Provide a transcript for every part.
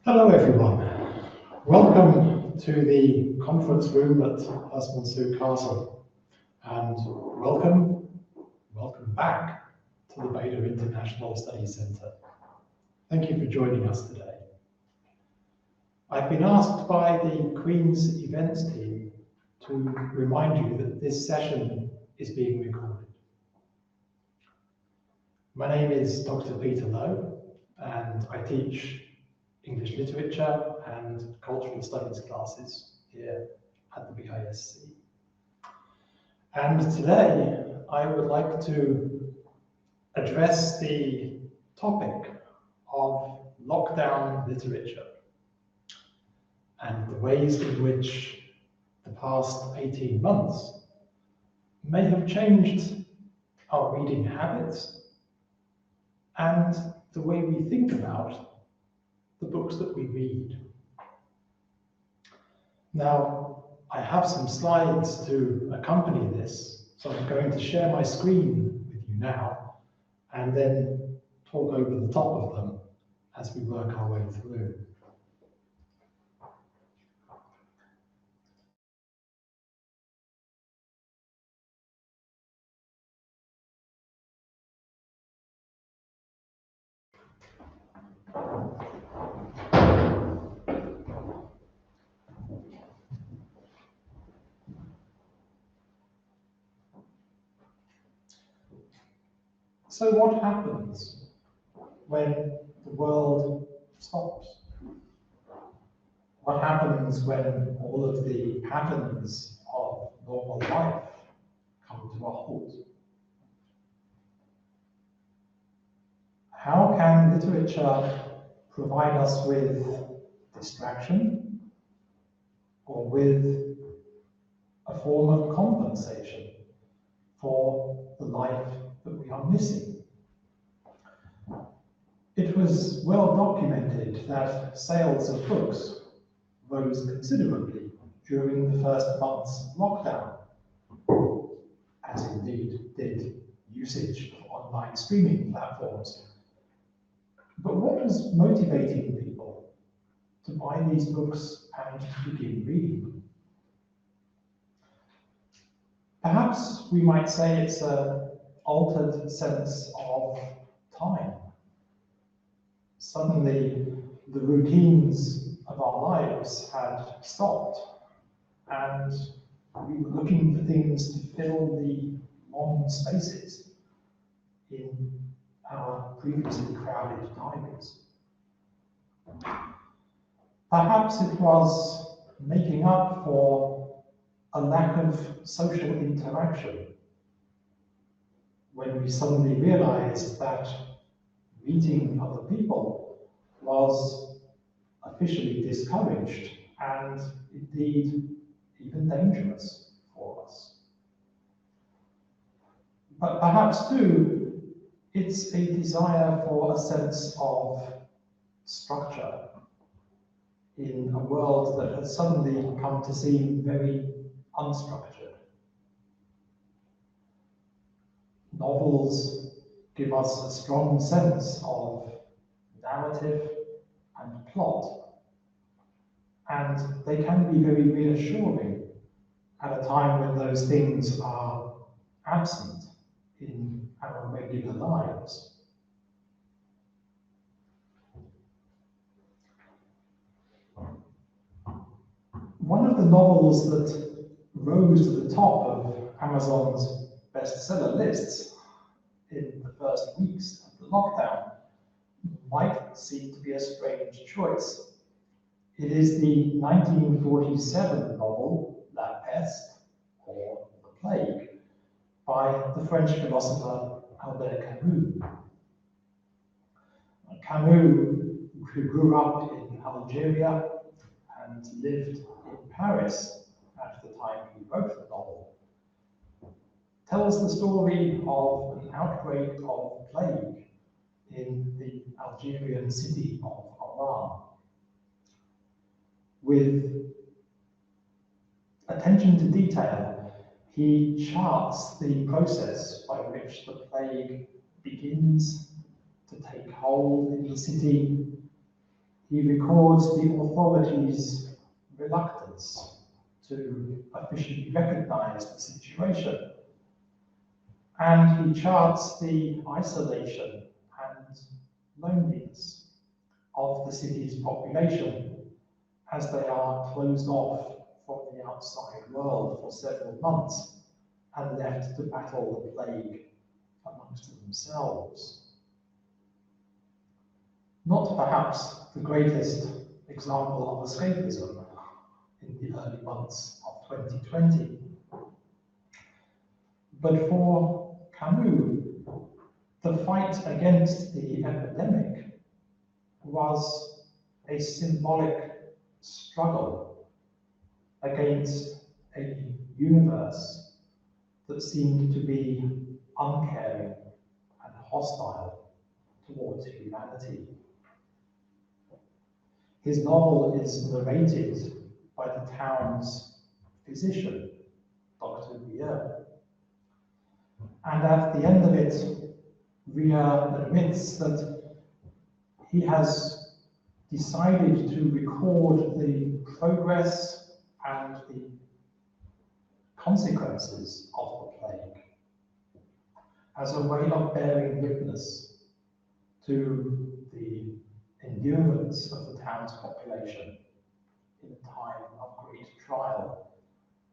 Hello everyone. Welcome to the conference room at Herstmonceux Castle, and welcome back to the Beda International Study Centre. Thank you for joining us today. I've been asked by the Queen's events team to remind you that this session is being recorded. My name is Dr. Peter Lowe, and I teach English literature and cultural studies classes here at the BISC. And today I would like to address the topic of lockdown literature and the ways in which the past 18 months may have changed our reading habits and the way we think about the books that we read. Now, I have some slides to accompany this, so I'm going to share my screen with you now and then talk over the top of them as we work our way through. So what happens when the world stops? What happens when all of the patterns of normal life come to a halt? How can literature provide us with distraction or with a form of compensation for the life that we are missing? It was well documented that sales of books rose considerably during the first months of lockdown, as indeed did usage of online streaming platforms. But what was motivating people to buy these books and to begin reading? Perhaps we might say it's an altered sense of time. Suddenly, the routines of our lives had stopped, and we were looking for things to fill the long spaces in our previously crowded diaries. Perhaps it was making up for a lack of social interaction when we suddenly realized that meeting other people was officially discouraged and indeed even dangerous for us. But perhaps too, it's a desire for a sense of structure in a world that has suddenly come to seem very unstructured. Novels give us a strong sense of narrative and plot, and they can be very reassuring at a time when those things are absent in our regular lives. One of the novels that rose to the top of Amazon's bestseller lists in the first weeks of the lockdown might seem to be a strange choice. It is the 1947 novel La Peste, or The Plague, by the French philosopher Albert Camus. Camus, who grew up in Algeria and lived in Paris at the time he wrote the novel, tells the story of an outbreak of plague in the Algerian city of Oran. With attention to detail, he charts the process by which the plague begins to take hold in the city. he records the authorities' reluctance to officially recognize the situation, and he charts the isolation and loneliness of the city's population as they are closed off from the outside world for several months and left to battle the plague amongst themselves. Not perhaps the greatest example of escapism in the early months of 2020, but for Camus, the fight against the epidemic was a symbolic struggle against a universe that seemed to be uncaring and hostile towards humanity. His novel is narrated by the town's physician, Dr. Rieu, and at the end of it, Rieu admits that he has decided to record the progress and the consequences of the plague as a way of bearing witness to the endurance of the town's population in a time of great trial.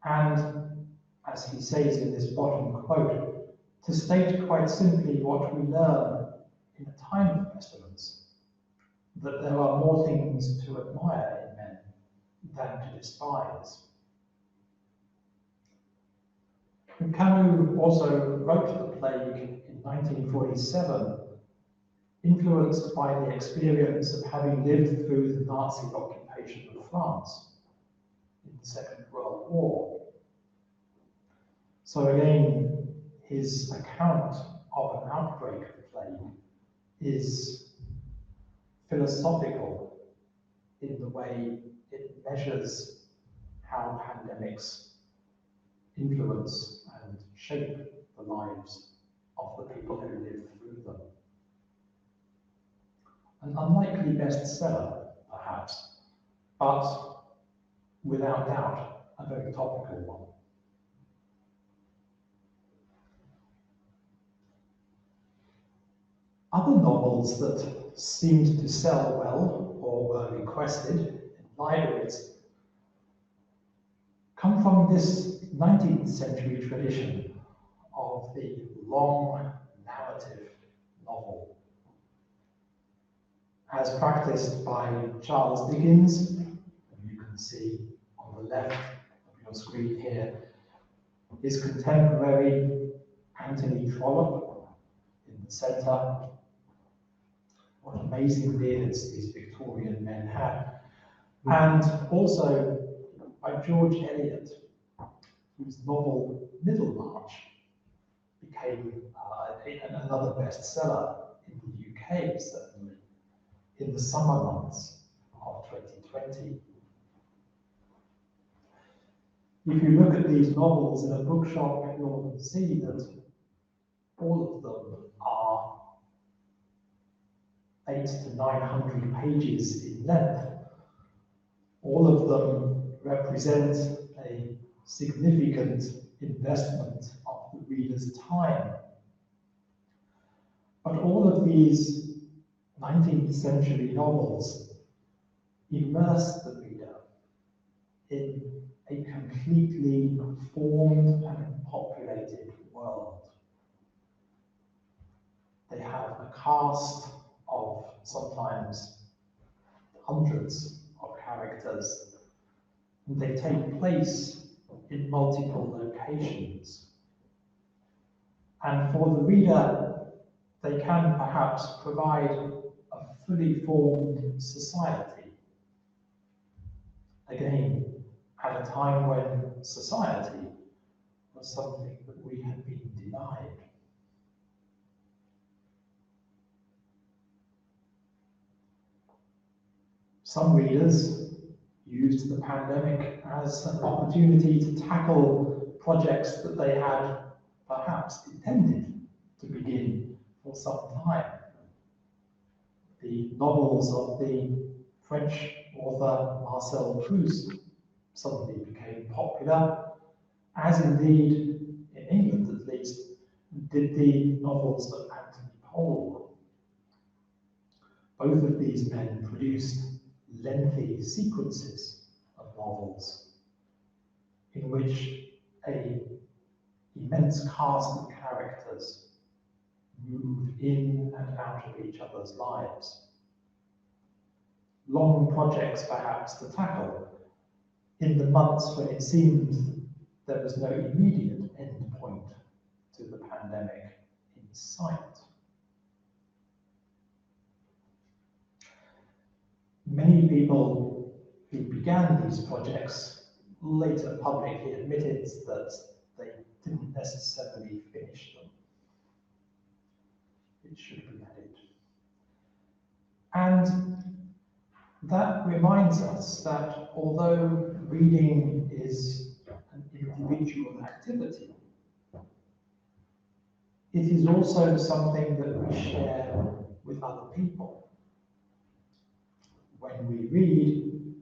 And, as he says in this bottom quote, to state quite simply what we learn in a time of pestilence, that there are more things to admire in men than to despise. And Camus also wrote The Plague in 1947, influenced by the experience of having lived through the Nazi occupation of France in the Second World War. So again, his account of an outbreak of the plague is philosophical in the way it measures how pandemics influence and shape the lives of the people who live through them. An unlikely bestseller, perhaps, but without doubt a very topical one. Other novels that seemed to sell well or were requested in libraries come from this 19th century tradition of the long narrative novel, as practiced by Charles Dickens, who you can see on the left of your screen here, his contemporary Anthony Trollope in the centre. What amazing beards these Victorian men had. And also by George Eliot, whose novel Middlemarch became another bestseller in the UK, certainly, in the summer months of 2020. If you look at these novels in a bookshop, you'll see that all of them are 800 to 900 pages in length. All of them represent a significant investment of the reader's time. But all of these 19th century novels immerse the reader in a completely formed and populated world. They have a cast of sometimes hundreds of characters, and they take place in multiple locations. And for the reader, they can perhaps provide a fully formed society. Again, at a time when society was something that we had been denied. Some readers used the pandemic as an opportunity to tackle projects that they had perhaps intended to begin for some time. The novels of the French author Marcel Proust suddenly became popular, as indeed, in England at least, did the novels of Anthony Powell. Both of these men produced lengthy sequences of novels in which an immense cast of characters moved in and out of each other's lives. Long projects, perhaps, to tackle in the months when it seemed there was no immediate end point to the pandemic in sight. Many people who began these projects later publicly admitted that they didn't necessarily finish them. It should be added. And that reminds us that although reading is an individual activity, it is also something that we share with other people. When we read,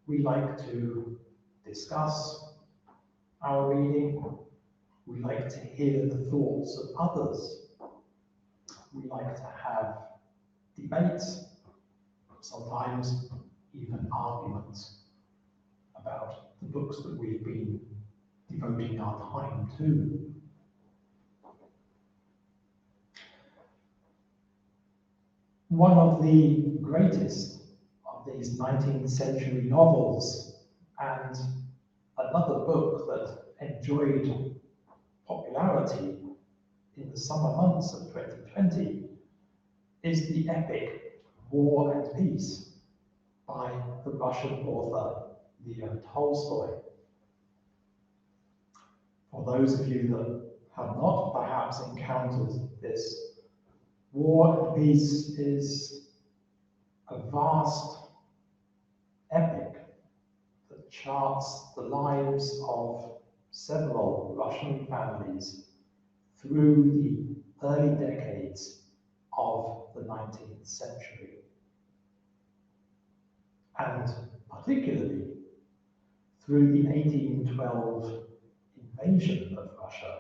we like to discuss our reading, we like to hear the thoughts of others, we like to have debates, sometimes even arguments about the books that we've been devoting our time to. One of the greatest of these 19th century novels, and another book that enjoyed popularity in the summer months of 2020, is the epic War and Peace by the Russian author Leo Tolstoy. For those of you that have not perhaps encountered this, War and Peace is a vast epic that charts the lives of several Russian families through the early decades of the 19th century, and particularly through the 1812 invasion of Russia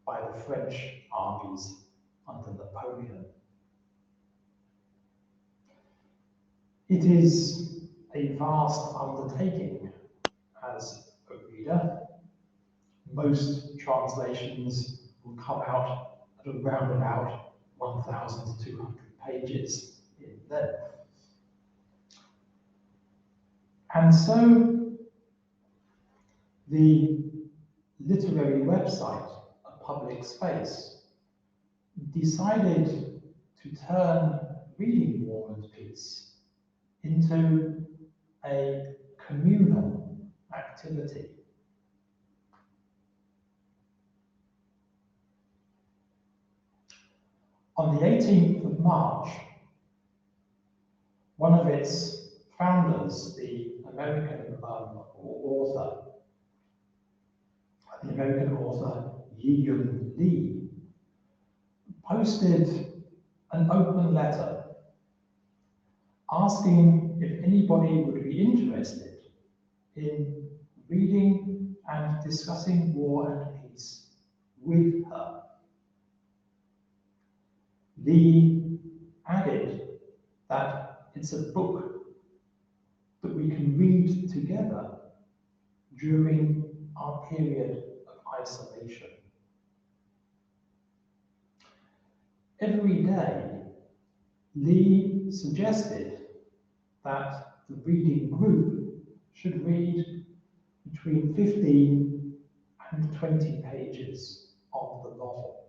by the French armies under Napoleon. It is a vast undertaking as a reader. Most translations will come out at around about 1,200 pages in length. And so the literary website, A Public Space, decided to turn reading War and Peace into a communal activity. On the 18th of March, one of its founders, the American author Yi-Yun Lee, posted an open letter asking if anybody would be interested in reading and discussing War and Peace with her. Lee added that it's a book that we can read together during our period of isolation. Every day, Lee suggested that the reading group should read between 15 and 20 pages of the novel.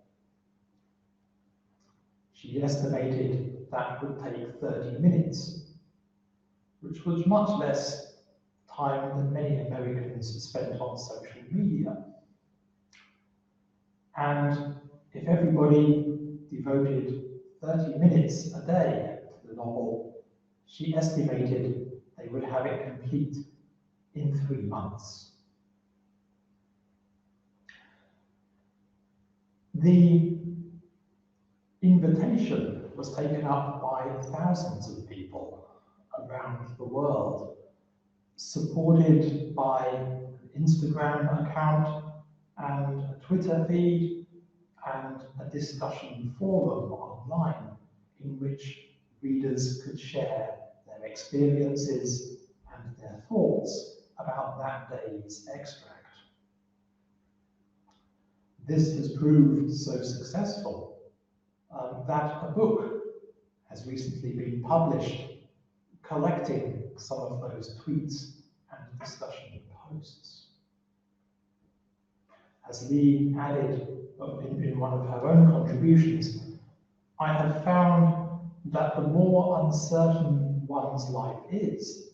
She estimated that would take 30 minutes, which was much less time than many Americans spent on social media. And if everybody devoted 30 minutes a day to the novel, she estimated they would have it complete in 3 months. The invitation was taken up by thousands of people, around the world, supported by an Instagram account and a Twitter feed and a discussion forum online in which readers could share their experiences and their thoughts about that day's extract. This has proved so successful that a book has recently been published collecting some of those tweets and discussion posts. As Lee added in one of her own contributions, I have found that the more uncertain one's life is,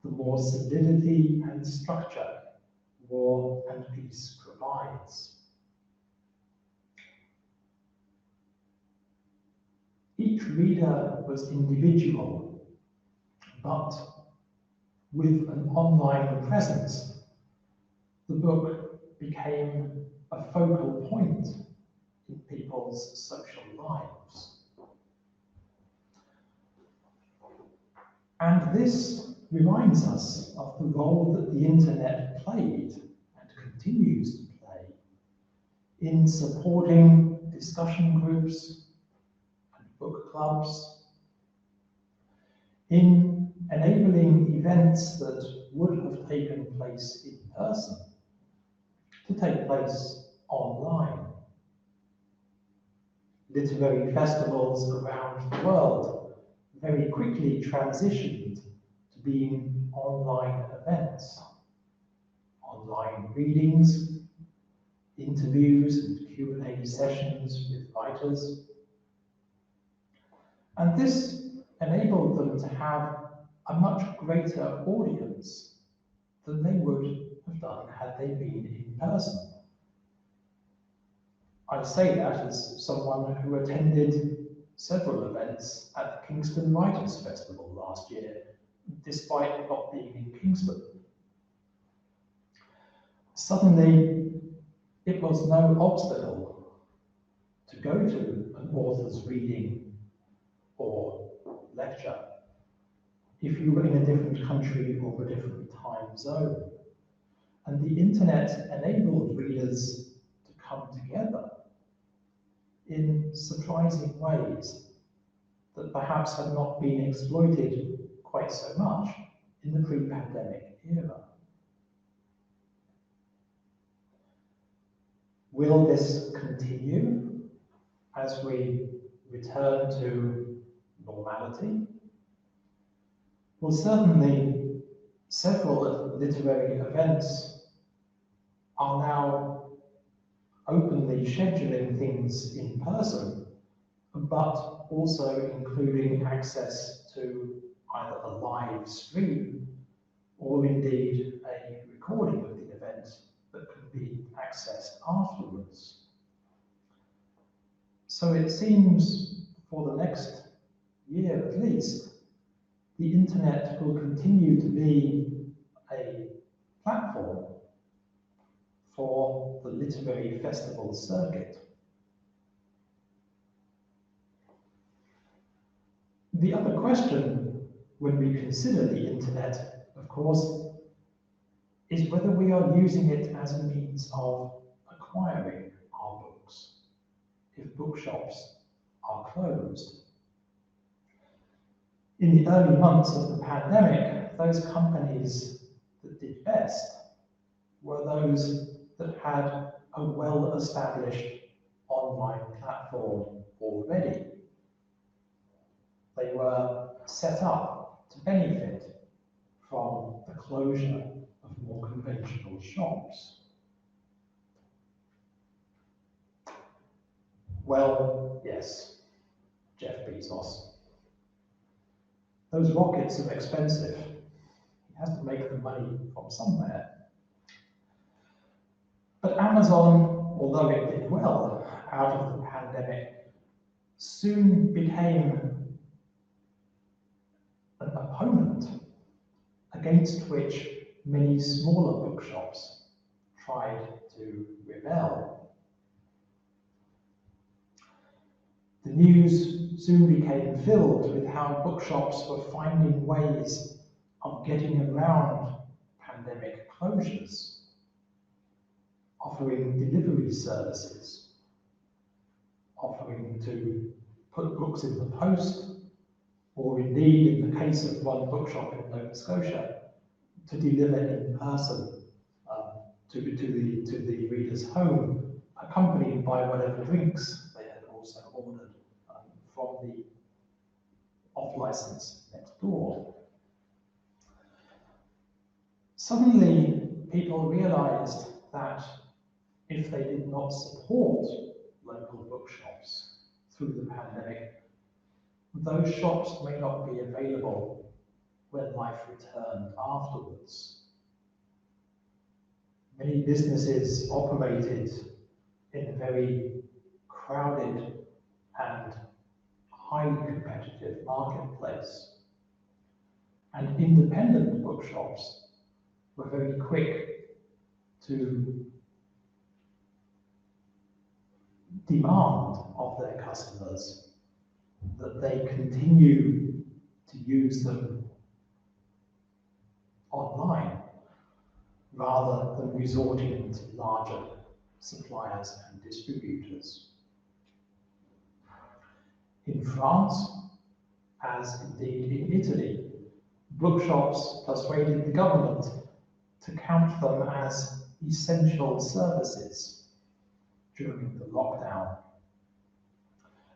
the more solidity and structure war and peace provides. Each reader was individual, but with an online presence, the book became a focal point in people's social lives. And this reminds us of the role that the internet played and continues to play in supporting discussion groups and book clubs, in enabling events that would have taken place in person to take place online. Literary festivals around the world very quickly transitioned to being online events. Online readings, interviews and Q&A sessions with writers. And this enabled them to have a much greater audience than they would have done had they been in person. I say that as someone who attended several events at the Kingston Writers' Festival last year, despite not being in Kingston. Suddenly, it was no obstacle to go to an author's reading or lecture if you were in a different country or a different time zone. And the internet enabled readers to come together in surprising ways that perhaps had not been exploited quite so much in the pre-pandemic era. Will this continue as we return to normality? Well, certainly several literary events are now openly scheduling things in person, but also including access to either a live stream or indeed a recording of the event that can be accessed afterwards. So it seems for the next year at least, the internet will continue to be a platform for the literary festival circuit. The other question when we consider the internet, of course, is whether we are using it as a means of acquiring our books, if bookshops are closed. In the early months of the pandemic, those companies that did best were those that had a well-established online platform already. They were set up to benefit from the closure of more conventional shops. Well, yes, Jeff Bezos. Those rockets are expensive. He has to make the money from somewhere. But Amazon, although it did well out of the pandemic, soon became an opponent against which many smaller bookshops tried to rebel. The news soon became filled with how bookshops were finding ways of getting around pandemic closures, offering delivery services, offering to put books in the post, or indeed, in the case of one bookshop in Nova Scotia, to deliver in person to the reader's home, accompanied by whatever drinks they had also ordered from the off-license next door. Suddenly, people realized that if they did not support local bookshops through the pandemic, those shops may not be available when life returned afterwards. Many businesses operated in a very crowded and highly competitive marketplace, and independent bookshops were very quick to demand of their customers that they continue to use them online rather than resorting to larger suppliers and distributors. In France, as indeed in Italy, bookshops persuaded the government to count them as essential services during the lockdown,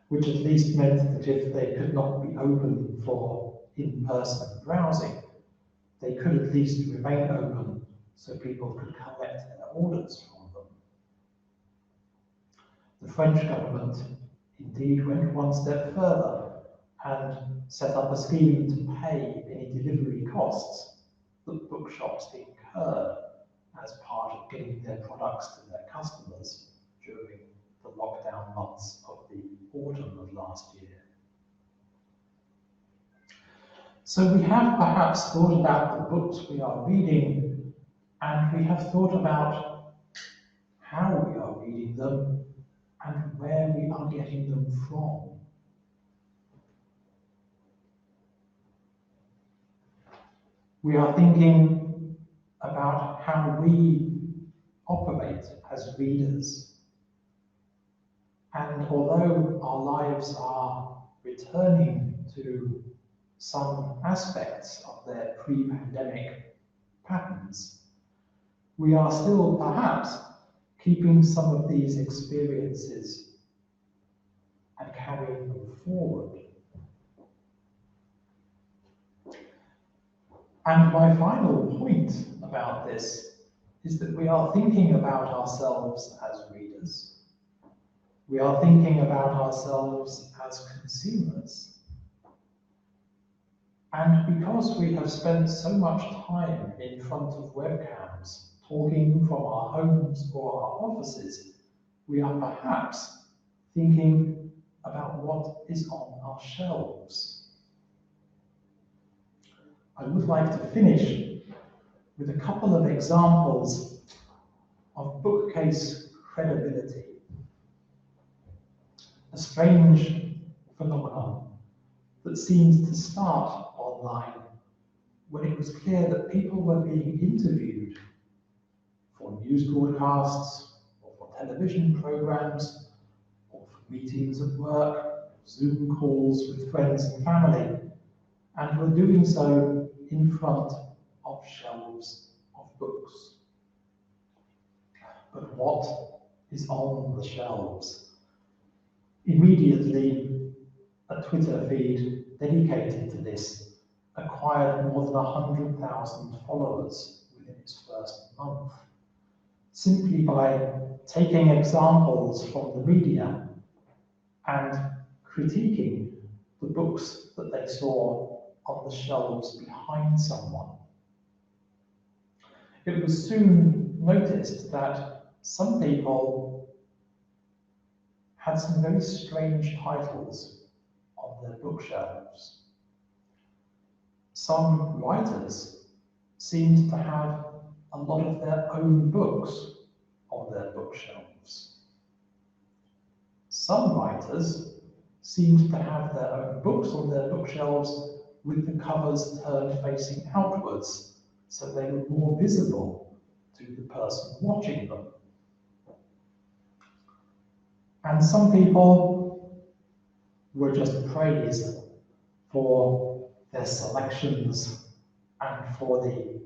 which at least meant that if they could not be open for in-person browsing, they could at least remain open so people could collect their orders from them. The French government indeed went one step further and set up a scheme to pay any delivery costs that bookshops incurred as part of getting their products to their customers during the lockdown months of the autumn of last year. So we have perhaps thought about the books we are reading, and we have thought about how we are reading them and where we are getting them from. We are thinking about how we operate as readers. And although our lives are returning to some aspects of their pre-pandemic patterns, we are still perhaps keeping some of these experiences and carrying them forward. And my final point about this is that we are thinking about ourselves as readers. We are thinking about ourselves as consumers. And because we have spent so much time in front of webcams, talking from our homes or our offices, we are perhaps thinking about what is on our shelves. I would like to finish with a couple of examples of bookcase credibility. A strange phenomenon that seems to start online when it was clear that people were being interviewed for news broadcasts, or for television programs, or for meetings at work, Zoom calls with friends and family, and were doing so in front of shelves of books. But what is on the shelves? Immediately, a Twitter feed dedicated to this acquired more than 100,000 followers within its first month, simply by taking examples from the media and critiquing the books that they saw on the shelves behind someone. It was soon noticed that some people had some very strange titles on their bookshelves. Some writers seemed to have a lot of their own books on their bookshelves. Some writers seemed to have their own books on their bookshelves with the covers turned facing outwards, so they were more visible to the person watching them. And some people were just praised for their selections and for the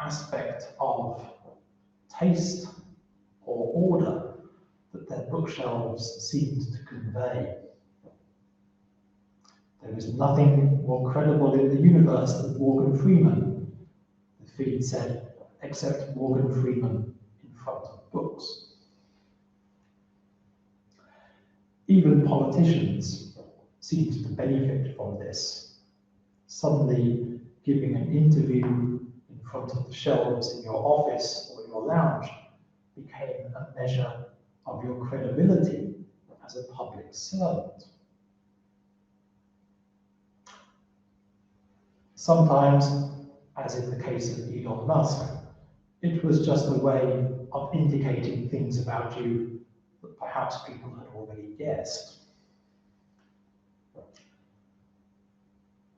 aspect of taste or order that their bookshelves seemed to convey. There was nothing more credible in the universe than Morgan Freeman, the feed said, except Morgan Freeman in front of books. Even politicians seemed to benefit from this. Suddenly, giving an interview in front of the shelves in your office or your lounge became a measure of your credibility as a public servant. Sometimes, as in the case of Elon Musk, it was just a way of indicating things about you that perhaps people had already guessed.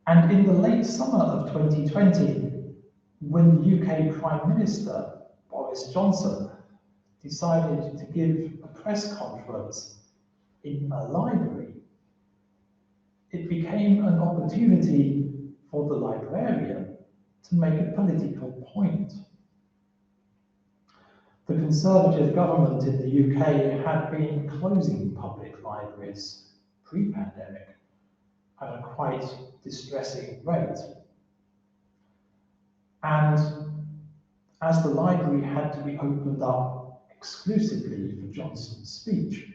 And in the late summer of 2020, when the UK Prime Minister, Boris Johnson, decided to give a press conference in a library, it became an opportunity for the librarian to make a political point. The Conservative government in the UK had been closing public libraries pre-pandemic at a quite distressing rate. And as the library had to be opened up exclusively for Johnson's speech,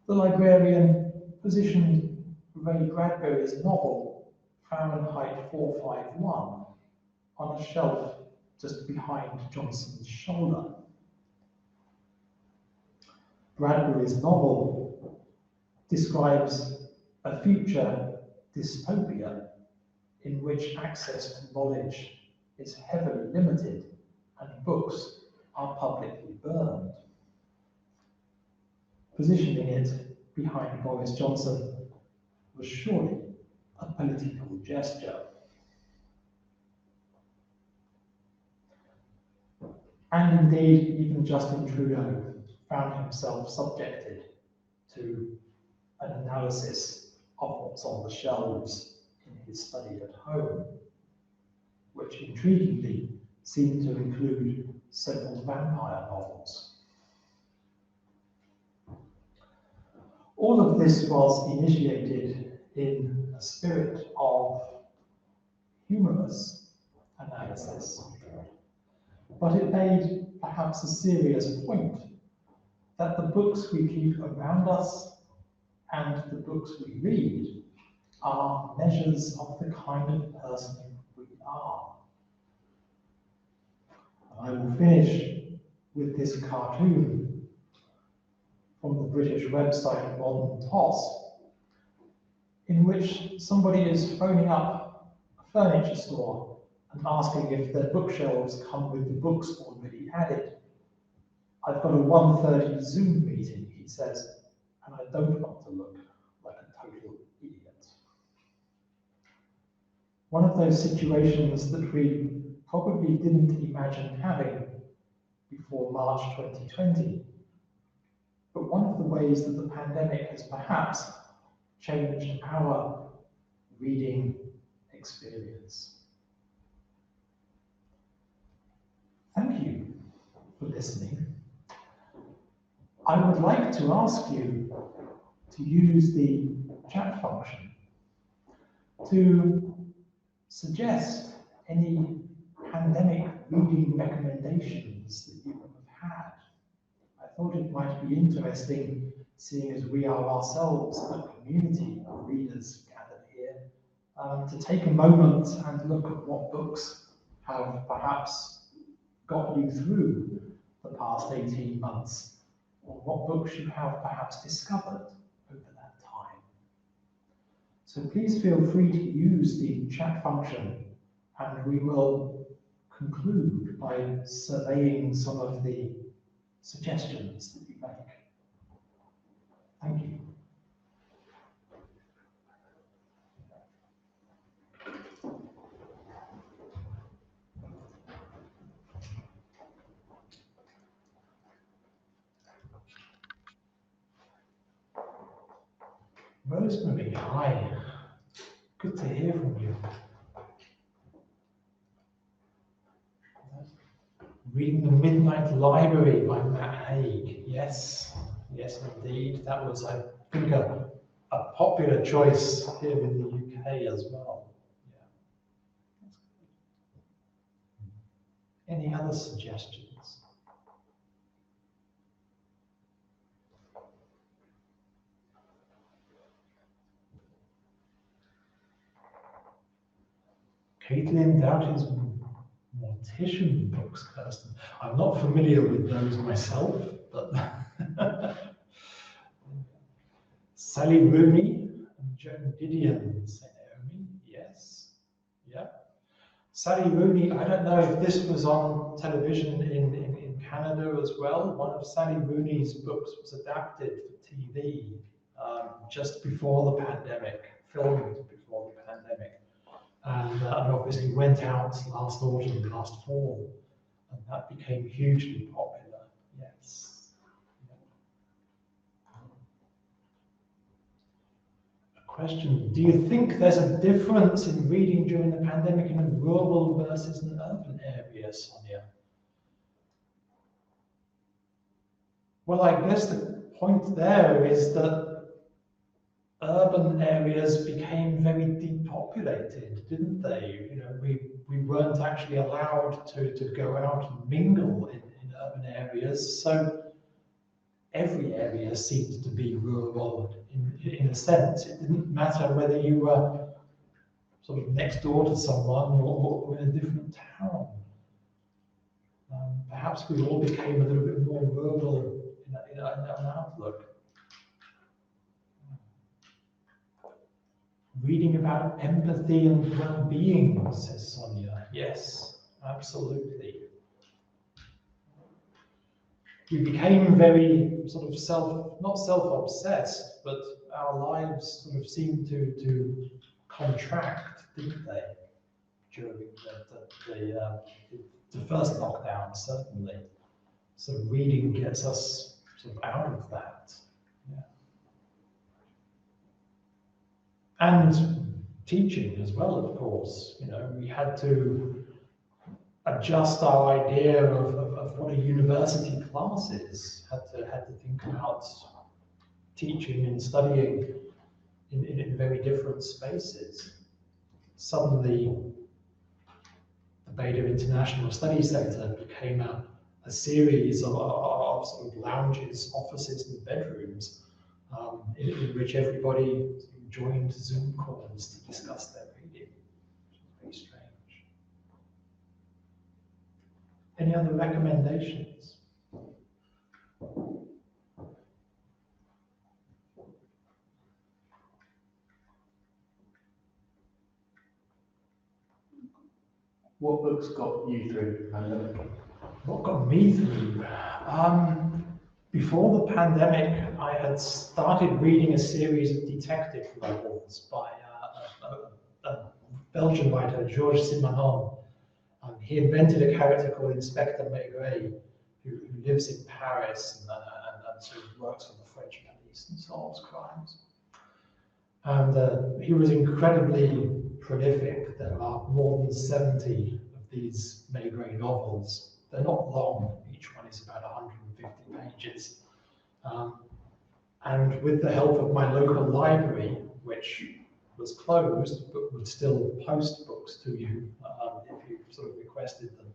the librarian positioned Ray Bradbury's novel Fahrenheit 451 on a shelf just behind Johnson's shoulder. Bradbury's novel describes a future dystopia in which access to knowledge is heavily limited and books are publicly burned. Positioning it behind Boris Johnson was surely a political gesture. And indeed, even Justin Trudeau found himself subjected to an analysis of what's on the shelves in his study at home, which intriguingly seemed to include several vampire novels. All of this was initiated in a spirit of humorous analysis, but it made perhaps a serious point that the books we keep around us and the books we read are measures of the kind of person we are. I will finish with this cartoon from the British website Modern Toss, in which somebody is phoning up a furniture store and asking if their bookshelves come with the books already added. I've got a 1:30 Zoom meeting, he says, and I don't want to look like a total idiot. One of those situations that we probably didn't imagine having before March 2020, but one of the ways that the pandemic has perhaps changed our reading experience. Thank you for listening. I would like to ask you to use the chat function to suggest any pandemic reading recommendations that you have had. I thought it might be interesting, seeing as we are ourselves a community of readers gathered here, to take a moment and look at what books have perhaps got you through the past 18 months, or what books you have perhaps discovered over that time. So please feel free to use the chat function, and we will conclude by surveying some of the suggestions that you make. Thank you. Rosemary, hi. Good to hear from you. Reading The Midnight Library by Matt Haig. Yes, yes indeed. That was, I think, a popular choice here in the UK as well. Yeah. Any other suggestions? Caitlin Doughty's Mortician books, Kirsten. I'm not familiar with those myself, but Sally Rooney and Joan Didion, St. Naomi, yes, yeah. Sally Rooney, I don't know if this was on television in Canada as well. One of Sally Rooney's books was adapted for TV just before the pandemic, filmed before the pandemic. And obviously went out last autumn, last fall, and that became hugely popular, yes. A question, do you think there's a difference in reading during the pandemic in a rural versus an urban area, Sonia? Well, I guess the point there is that urban areas became very depopulated, didn't they? You know, we weren't actually allowed to go out and mingle in urban areas, so every area seemed to be rural in a sense. It didn't matter whether you were sort of next door to someone or in a different town. Perhaps we all became a little bit more rural in an outlook. Reading about empathy and well-being, says Sonia. Yes, absolutely. We became very sort of not self-obsessed, but our lives sort of seemed to contract, didn't they? During the first lockdown, certainly. So reading gets us sort of out of that. Yeah. And teaching as well, of course. You know, we had to adjust our idea of what a university class is. Had to think about teaching and studying in very different spaces. Suddenly, the Beta International Studies Centre became a series of sort of lounges, offices, and bedrooms in which everybody joined Zoom calls to discuss their reading. Very strange. Any other recommendations? What books got you through the pandemic? What got me through? Before the pandemic, I had started reading a series of detective novels by a Belgian writer, Georges Simenon. He invented a character called Inspector Maigret, who lives in Paris and sort of works for the French police and solves crimes. And he was incredibly prolific. There are more than 70 of these Maigret novels. They're not long, each one is about 150 pages. And with the help of my local library, which was closed, but would still post books to you if you sort of requested them,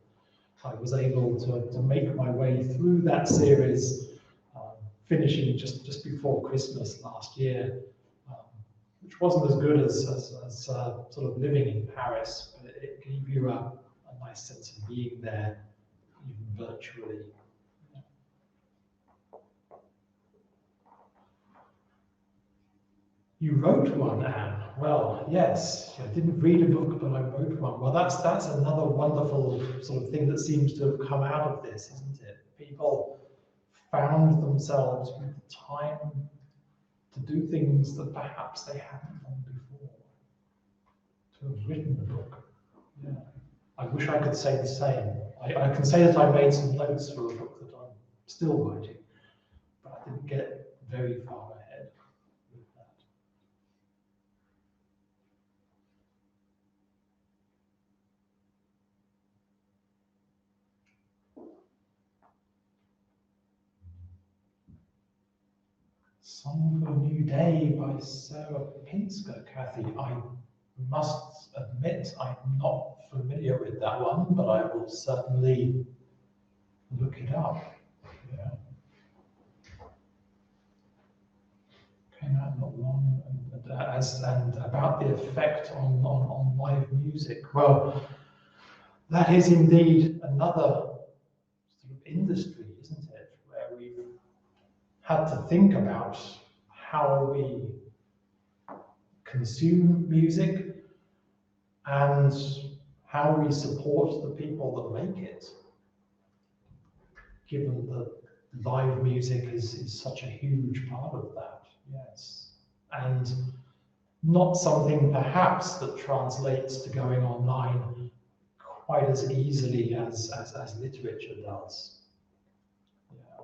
I was able to make my way through that series, finishing just before Christmas last year, which wasn't as good as sort of living in Paris, but it gave you a nice sense of being there, even virtually. You wrote one, Anne. Well, yes, I didn't read a book, but I wrote one. Well, that's another wonderful sort of thing that seems to have come out of this, isn't it? People found themselves with the time to do things that perhaps they hadn't done before. To have written a book. Yeah. I wish I could say the same. I can say that I made some notes for a book that I'm still writing, but I didn't get very far ahead with that. Song for a New Day by Sarah Pinsker, Kathy. I must admit I'm not familiar with that one, but I will certainly look it up. Yeah. Came out not long, and about the effect on live music. Well, that is indeed another sort of industry, isn't it, where we've had to think about how we consume music and how we support the people that make it, given that live music is such a huge part of that, yes. And not something perhaps that translates to going online quite as easily as literature does. Yeah.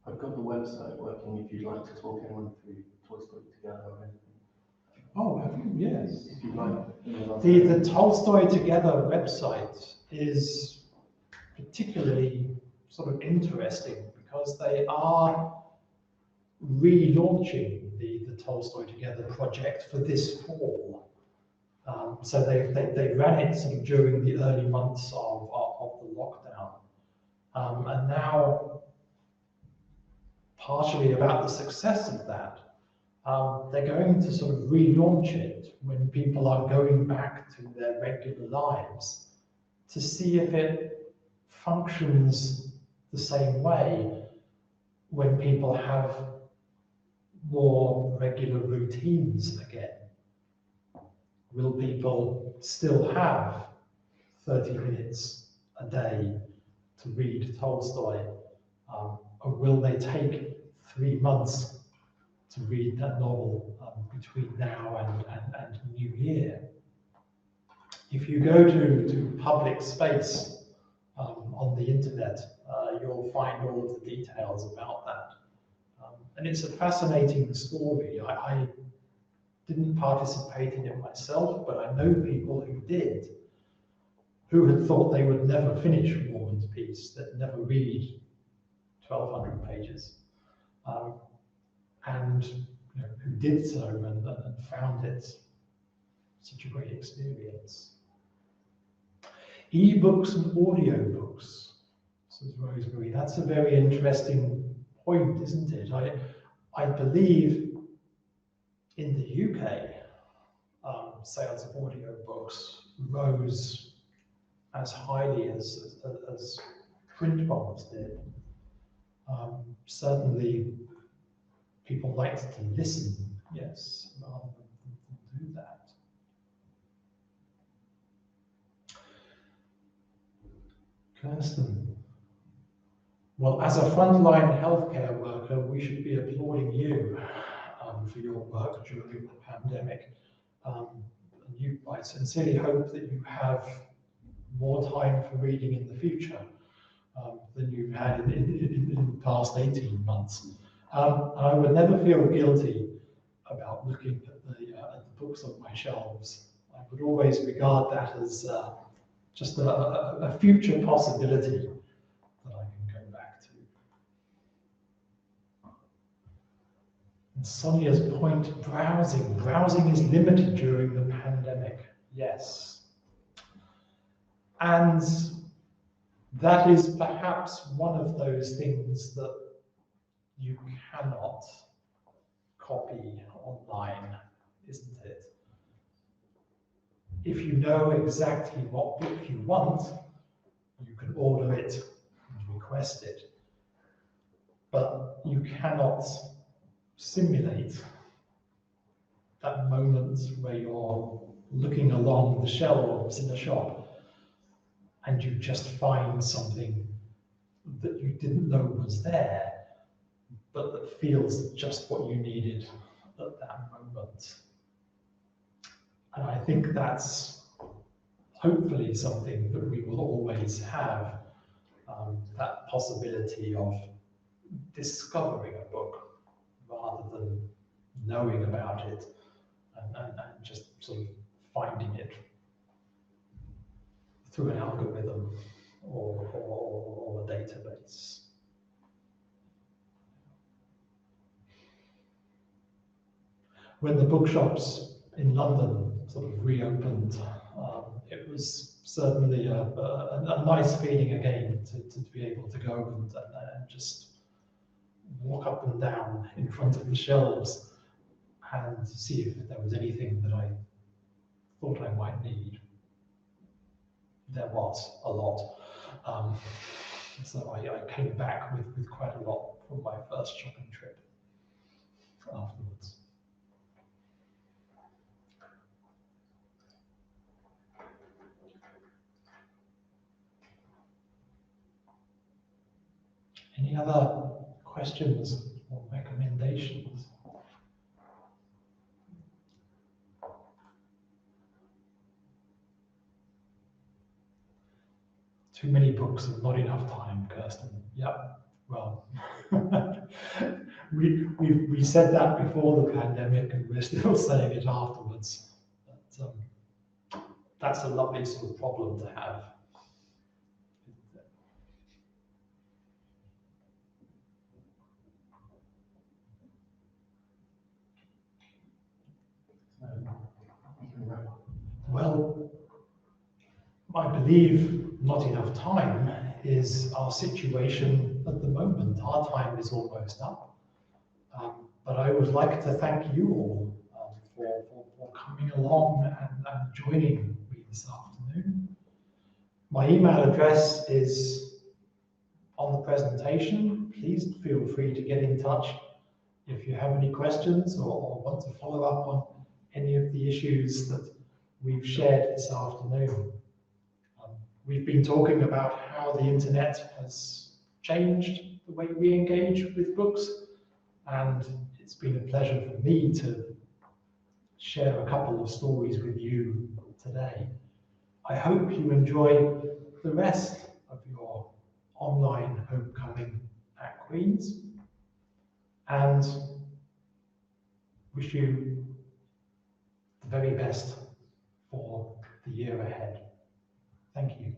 I've got the website working if you'd like to talk anyone through Tolstoy Together or anything. Oh, have you? Yes. If you'd like. The Tolstoy Together website is particularly sort of interesting because they are relaunching the Tolstoy Together project for this fall. So they ran it sort of during the early months of the lockdown. And now, partially about the success of that, they're going to sort of relaunch it when people are going back to their regular lives to see if it functions the same way when people have more regular routines again. Will people still have 30 minutes a day to read Tolstoy? Or will they take 3 months to read that novel between now and New Year? If you go to public space on the internet, you'll find all of the details about that. And it's a fascinating story. I didn't participate in it myself, but I know people who did, who had thought they would never finish War and Peace, that never read 1,200 pages, and who did so and found it such a great experience. Ebooks and audiobooks, says Rosemary. That's a very interesting point, isn't it? I believe in the UK, sales of audiobooks rose as highly as print ones did. Certainly, people liked to listen, yes, rather than do that. Kirsten. Well, as a frontline healthcare worker, we should be applauding you for your work during the pandemic. I sincerely hope that you have more time for reading in the future than you've had in the past 18 months. I would never feel guilty about looking at the books on my shelves. I would always regard that as just a future possibility that I can go back to. And Sonia's point, browsing. Browsing is limited during the pandemic, yes. And that is perhaps one of those things that you cannot copy online, isn't it? If you know exactly what book you want, you can order it and request it. But you cannot simulate that moment where you're looking along the shelves in a shop and you just find something that you didn't know was there, but that feels just what you needed at that moment. And I think that's hopefully something that we will always have, that possibility of discovering a book rather than knowing about it and just sort of finding it through an algorithm or a database. When the bookshops in London sort of reopened, it was certainly a nice feeling again to be able to go and just walk up and down in front of the shelves and see if there was anything that I thought I might need. There was a lot. So I came back with quite a lot from my first shopping trip afterwards. Any other questions or recommendations? Too many books and not enough time, Kirsten. Yep. Well, we said that before the pandemic, and we're still saying it afterwards. But, that's a lovely sort of problem to have. Well, I believe not enough time is our situation at the moment. Our time is almost up. But I would like to thank you all for coming along and joining me this afternoon. My email address is on the presentation. Please feel free to get in touch if you have any questions or want to follow up on any of the issues that we've shared this afternoon. We've been talking about how the internet has changed the way we engage with books, and it's been a pleasure for me to share a couple of stories with you today. I hope you enjoy the rest of your online homecoming at Queen's, and wish you the very best for the year ahead. Thank you.